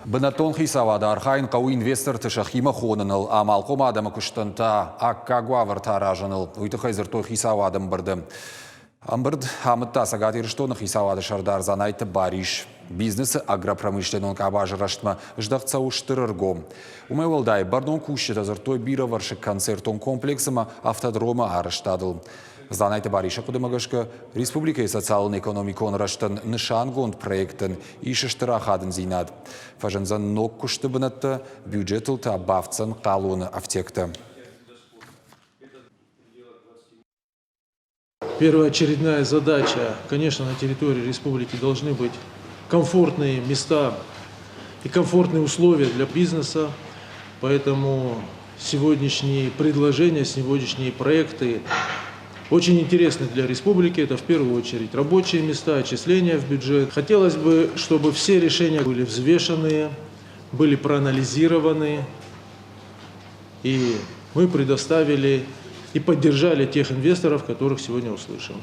Бынатон хисавада архайн қау инвестор тышахима хоныныл, амалқом адамы күштінта аккагуа вартаражыныл. Уйты хайзыр той хисавадым бірді. Амбырд хамытта сагат ирштоны хисавады шардар занайты бариш. Бизнесі агропромышленон кабажыраштма ждақца уштырырго. Умай волдай бардон кушчета зыртой бира варшык концертон комплексыма автодрома арыштадыл. Занайты бариша кудымагашка республика социалын экономикон раштын нышангонд проектын ишыштырахадын зинад. Фажанзан ног кушты бынатты бюджетылта бавцын қалуыны автекті. Первоочередная задача, конечно, на территории республики должны быть комфортные места и комфортные условия для бизнеса. Поэтому сегодняшние предложения, сегодняшние проекты очень интересны для республики. Это в первую очередь рабочие места, отчисления в бюджет. Хотелось бы, чтобы все решения были взвешенные, были проанализированы. И мы предоставили и поддержали тех инвесторов, которых сегодня услышим.